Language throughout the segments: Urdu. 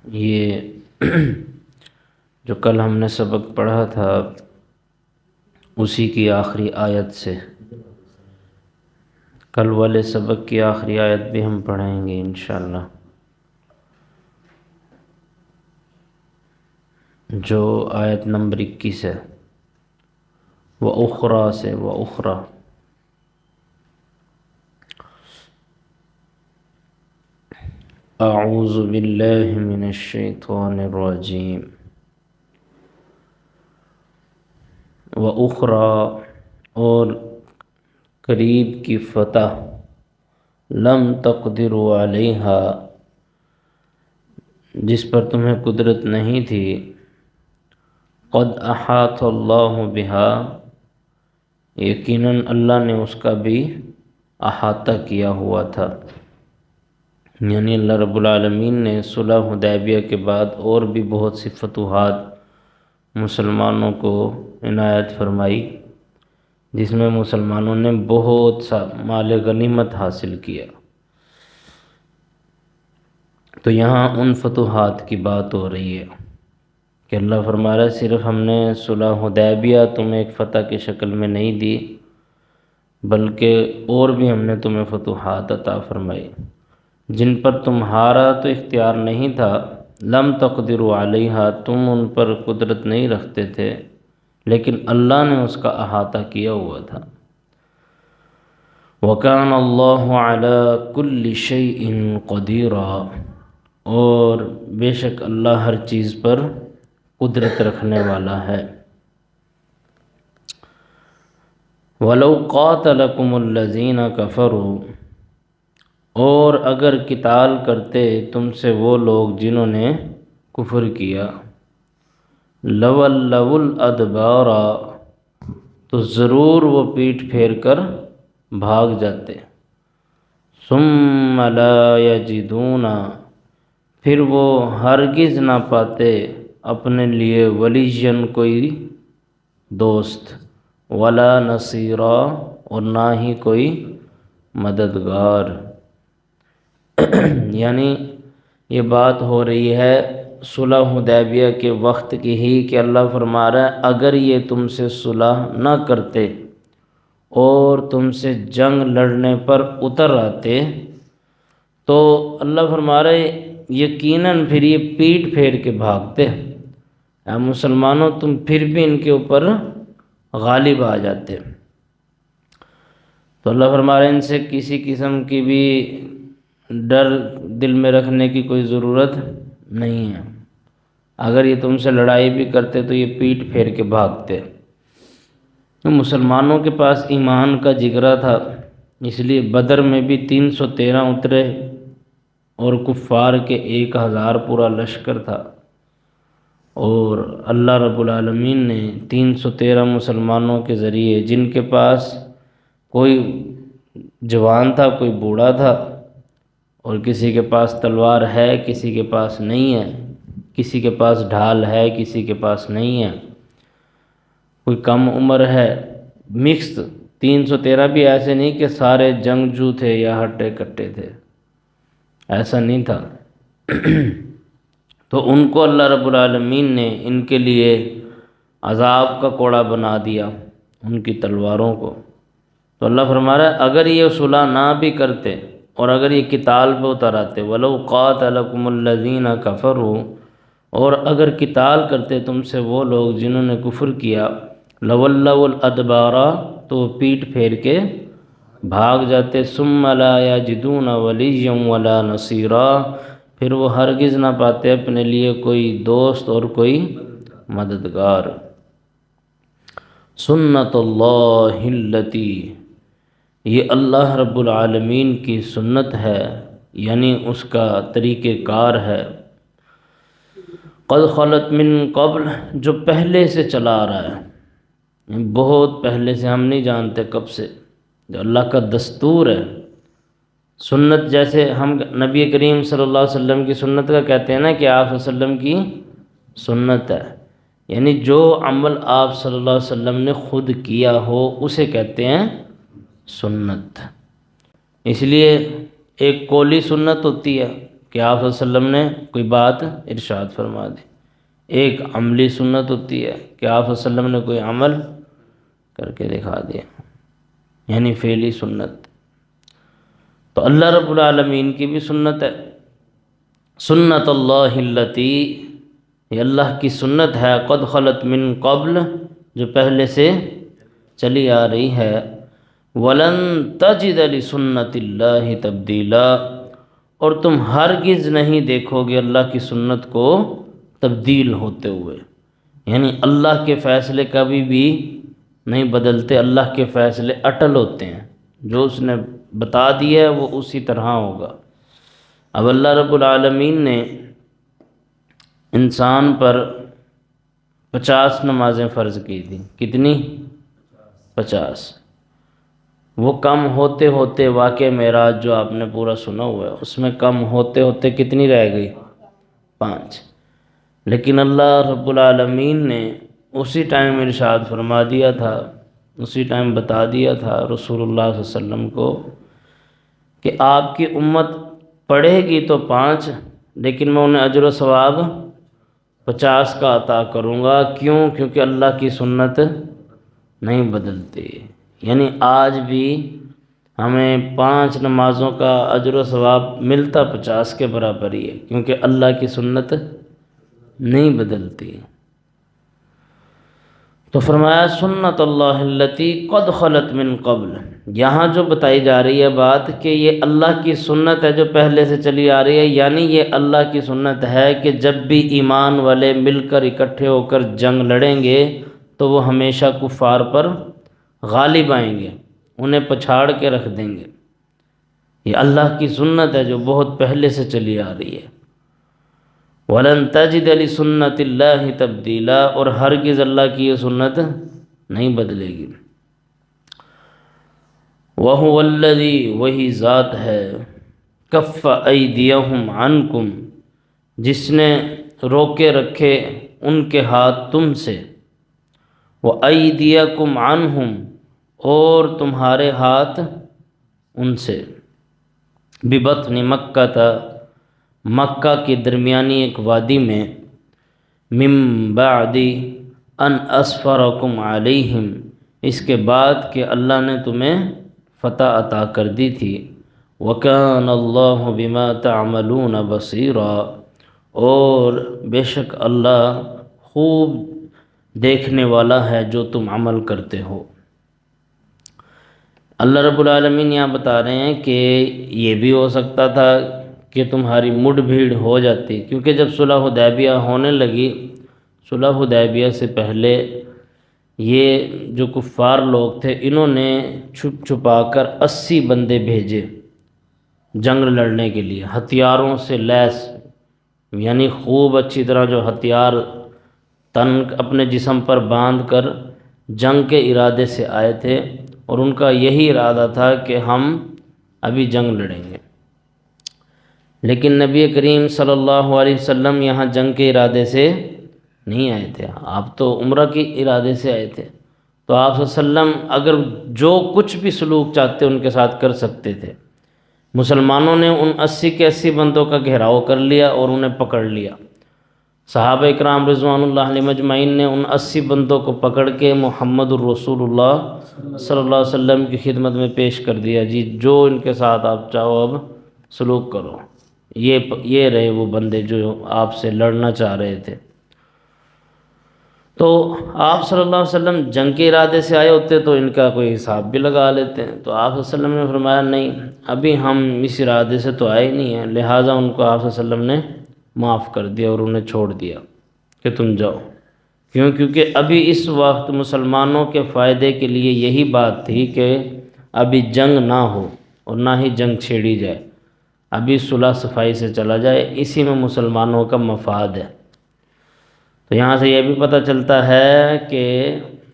یہ جو کل ہم نے سبق پڑھا تھا اسی کی آخری آیت سے، کل والے سبق کی آخری آیت بھی ہم پڑھیں گے انشاءاللہ، جو آیت نمبر 21 ہے، وَأُخْرَى سے وَأُخْرَى۔ اعوذ باللہ من الشیطان الرجیم۔ وَأُخْرَى اور قریب کی فتح، لم تقدروا علیہا جس پر تمہیں قدرت نہیں تھی، قد احاط اللہ بہا یقیناً اللہ نے اس کا بھی احاطہ کیا ہوا تھا، یعنی اللہ رب العالمین نے صلح حدیبیہ کے بعد اور بھی بہت سی فتوحات مسلمانوں کو عنایت فرمائی، جس میں مسلمانوں نے بہت سا مال غنیمت حاصل کیا۔ تو یہاں ان فتوحات کی بات ہو رہی ہے کہ اللہ فرما رہا ہے صرف ہم نے صلح حدیبیہ تمہیں ایک فتح کی شکل میں نہیں دی، بلکہ اور بھی ہم نے تمہیں فتوحات عطا فرمائی جن پر تمہارا تو اختیار نہیں تھا، لم تقدروا علیہا تم ان پر قدرت نہیں رکھتے تھے، لیکن اللہ نے اس کا احاطہ کیا ہوا تھا۔ وَكَانَ اللَّهُ عَلَى كُلِّ شَيْءٍ قَدِيرًا اور بے شک اللہ ہر چیز پر قدرت رکھنے والا ہے۔ وَلَوْ قَاتَلَكُمُ الَّذِينَ كَفَرُوا اور اگر قتال کرتے تم سے وہ لوگ جنہوں نے کفر کیا، لَوَلَّوُا الْأَدْبَارَ تو ضرور وہ پیٹھ پھیر کر بھاگ جاتے، ثُمَّ لَا يَجِدُونَ پھر وہ ہرگز نہ پاتے اپنے لیے ولیًّا کوئی دوست، ولا نصیرا اور نہ ہی کوئی مددگار۔ یعنی یہ بات ہو رہی ہے صلح حدیبیہ کے وقت کی ہی کہ اللہ فرما رہا ہے اگر یہ تم سے صلح نہ کرتے اور تم سے جنگ لڑنے پر اتر آتے تو اللہ فرما رہا ہے یقیناً پھر یہ پیٹ پھیر کے بھاگتے، اے مسلمانوں تم پھر بھی ان کے اوپر غالب آ جاتے۔ تو اللہ فرما رہے ہیں ان سے کسی قسم کی بھی ڈر دل میں رکھنے کی کوئی ضرورت نہیں ہے، اگر یہ تم سے لڑائی بھی کرتے تو یہ پیٹ پھیر کے بھاگتے۔ مسلمانوں کے پاس ایمان کا جگرہ تھا، اس لیے بدر میں بھی 313 اترے اور کفار کے 1000 پورا لشکر تھا، اور اللہ رب العالمین نے 313 مسلمانوں کے ذریعے جن کے پاس کوئی جوان تھا کوئی بوڑھا تھا اور کسی کے پاس تلوار ہے کسی کے پاس نہیں ہے، کسی کے پاس ڈھال ہے کسی کے پاس نہیں ہے، کوئی کم عمر ہے، مکس 313 بھی ایسے نہیں کہ سارے جنگجو تھے یا ہٹے کٹے تھے، ایسا نہیں تھا۔ تو ان کو اللہ رب العالمین نے ان کے لیے عذاب کا کوڑا بنا دیا ان کی تلواروں کو۔ تو اللہ فرما رہا ہے اگر یہ صلح نہ بھی کرتے اور اگر یہ قتال پہ اتر آتے، وَلَوْ قَاتَلَكُمُ الَّذِينَ كَفَرُوا اور اگر قتال کرتے تم سے وہ لوگ جنہوں نے کفر کیا، لَوَلَّوُا الْأَدْبَارَ تو وہ پیٹ پھیر کے بھاگ جاتے، ثُمَّ لَا يَجِدُونَ وَلِيًّا وَلَا نَصِيرًا پھر وہ ہرگز نہ پاتے اپنے لیے کوئی دوست اور کوئی مددگار۔ سنت اللہ التی یہ اللہ رب العالمین کی سنت ہے، یعنی اس کا طریقہ کار ہے، قد خلت من قبل جو پہلے سے چلا آ رہا ہے، بہت پہلے سے، ہم نہیں جانتے کب سے، جو اللہ کا دستور ہے۔ سنت جیسے ہم نبی کریم صلی اللہ علیہ وسلم کی سنت کا کہتے ہیں نا کہ آپ صلی اللہ علیہ وسلم کی سنت ہے، یعنی جو عمل آپ صلی اللہ علیہ وسلم نے خود کیا ہو اسے کہتے ہیں سنت۔ اس لیے ایک قولی سنت ہوتی ہے کہ آپ صلی اللہ علیہ وسلم نے کوئی بات ارشاد فرما دی، ایک عملی سنت ہوتی ہے کہ آپ صلی اللہ علیہ وسلم نے کوئی عمل کر کے دکھا دیا، یعنی فعلی سنت۔ تو اللہ رب العالمین کی بھی سنت ہے، سنت اللہ التی، یہ اللہ کی سنت ہے، قد خلت من قبل، جو پہلے سے چلی آ رہی ہے، ولن تجد لسنت اللہ تبدیلا، اور تم ہرگز نہیں دیکھو گے اللہ کی سنت کو تبدیل ہوتے ہوئے، یعنی اللہ کے فیصلے کبھی بھی نہیں بدلتے، اللہ کے فیصلے اٹل ہوتے ہیں، جو اس نے بتا دیا ہے وہ اسی طرح ہوگا۔ اب اللہ رب العالمین نے انسان پر 50 نمازیں فرض کی تھی، کتنی؟ 50۔ وہ کم ہوتے ہوتے واقعہ معراج جو آپ نے پورا سنا ہوا ہے، اس میں کم ہوتے ہوتے کتنی رہ گئی؟ 5۔ لیکن اللہ رب العالمین نے اسی ٹائم ارشاد فرما دیا تھا، اسی ٹائم بتا دیا تھا رسول اللہ صلی اللہ علیہ وسلم کو کہ آپ کی امت پڑھے گی تو 5، لیکن میں انہیں اجر و ثواب 50 کا عطا کروں گا۔ کیوں؟ کیونکہ اللہ کی سنت نہیں بدلتی، یعنی آج بھی ہمیں 5 نمازوں کا اجر و ثواب ملتا 50 کے برابر ہی ہے، کیونکہ اللہ کی سنت نہیں بدلتی۔ تو فرمایا سنت اللہ التی قد خلت من قبل، یہاں جو بتائی جا رہی ہے بات کہ یہ اللہ کی سنت ہے جو پہلے سے چلی آ رہی ہے، یعنی یہ اللہ کی سنت ہے کہ جب بھی ایمان والے مل کر اکٹھے ہو کر جنگ لڑیں گے تو وہ ہمیشہ کفار پر غالب آئیں گے، انہیں پچھاڑ کے رکھ دیں گے۔ یہ اللہ کی سنت ہے جو بہت پہلے سے چلی آ رہی ہے۔ وَلَن تَجِدَ لِسُنَّتِ اللَّهِ تَبْدِيلًا، اور ہرگز اللہ کی یہ سنت نہیں بدلے گی۔ وَهُوَ الَّذِي، وہی ذات ہے، كَفَّ أَيْدِيَهُمْ عَنْكُمْ، جس نے روکے رکھے ان کے ہاتھ تم سے، وَأَيْدِيَكُمْ عَنْهُمْ، اور تمہارے ہاتھ ان سے، بِبَطْنِ مَكَّةَ، مکہ کی درمیانی ایک وادی میں، من بعد ان اسفرکم علیہم، اس کے بعد کہ اللہ نے تمہیں فتح عطا کر دی تھی، وکان اللہ بما تعملون بصیرا، اور بے شک اللہ خوب دیکھنے والا ہے جو تم عمل کرتے ہو۔ اللہ رب العالمین یہاں بتا رہے ہیں کہ یہ بھی ہو سکتا تھا کہ تمہاری مڈ بھیڑ ہو جاتی، کیونکہ جب صلح حدیبیہ ہونے لگی، صلح حدیبیہ سے پہلے یہ جو کفار لوگ تھے انہوں نے چھپ چھپا کر 80 بندے بھیجے جنگ لڑنے کے لیے، ہتھیاروں سے لیس، یعنی خوب اچھی طرح جو ہتھیار تن اپنے جسم پر باندھ کر جنگ کے ارادے سے آئے تھے، اور ان کا یہی ارادہ تھا کہ ہم ابھی جنگ لڑیں گے۔ لیکن نبی کریم صلی اللہ علیہ وسلم یہاں جنگ کے ارادے سے نہیں آئے تھے، آپ تو عمرہ کے ارادے سے آئے تھے، تو آپ صلی اللہ علیہ وسلم اگر جو کچھ بھی سلوک چاہتے ان کے ساتھ کر سکتے تھے۔ مسلمانوں نے ان 80 کے 80 بندوں کا گھیراؤ کر لیا اور انہیں پکڑ لیا۔ صحابہ اکرام رضوان اللہ علیہ مجمعین نے ان 80 بندوں کو پکڑ کے محمد الرسول اللہ صلی اللہ علیہ وسلم کی خدمت میں پیش کر دیا، جی جو ان کے ساتھ آپ چاہو اب سلوک کرو، یہ رہے وہ بندے جو آپ سے لڑنا چاہ رہے تھے۔ تو آپ صلی اللہ علیہ وسلم جنگ کے ارادے سے آئے ہوتے تو ان کا کوئی حساب بھی لگا لیتے ہیں، تو آپ صلی اللہ علیہ وسلم نے فرمایا نہیں، ابھی ہم اس ارادے سے تو آئے نہیں ہیں، لہٰذا ان کو آپ صلی اللہ علیہ وسلم نے معاف کر دیا اور انہیں چھوڑ دیا کہ تم جاؤ۔ کیونکہ ابھی اس وقت مسلمانوں کے فائدے کے لیے یہی بات تھی کہ ابھی جنگ نہ ہو اور نہ ہی جنگ چھیڑی جائے، ابھی صلح صفائی سے چلا جائے، اسی میں مسلمانوں کا مفاد ہے۔ تو یہاں سے یہ بھی پتہ چلتا ہے کہ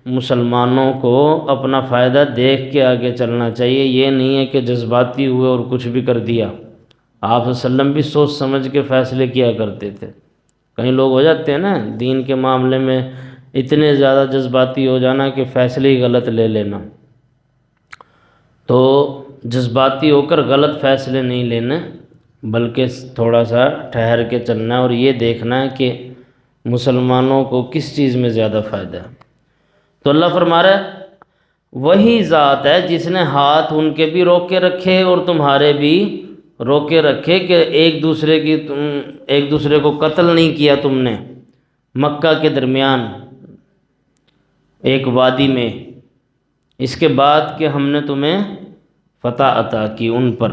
مسلمانوں کو اپنا فائدہ دیکھ کے آگے چلنا چاہیے، یہ نہیں ہے کہ جذباتی ہوئے اور کچھ بھی کر دیا۔ آپ صلی اللہ علیہ وسلم بھی سوچ سمجھ کے فیصلے کیا کرتے تھے۔ کئی لوگ ہو جاتے ہیں نا دین کے معاملے میں اتنے زیادہ جذباتی ہو جانا کہ فیصلے ہی غلط لے لینا، تو جذباتی ہو کر غلط فیصلے نہیں لینے بلکہ تھوڑا سا ٹھہر کے چلنا ہے اور یہ دیکھنا ہے کہ مسلمانوں کو کس چیز میں زیادہ فائدہ ہے۔ تو اللہ فرما رہا ہے وہی ذات ہے جس نے ہاتھ ان کے بھی روک کے رکھے اور تمہارے بھی روک کے رکھے کہ ایک دوسرے کو قتل نہیں کیا تم نے مکہ کے درمیان ایک وادی میں، اس کے بعد کہ ہم نے تمہیں فتح عطا کی ان پر۔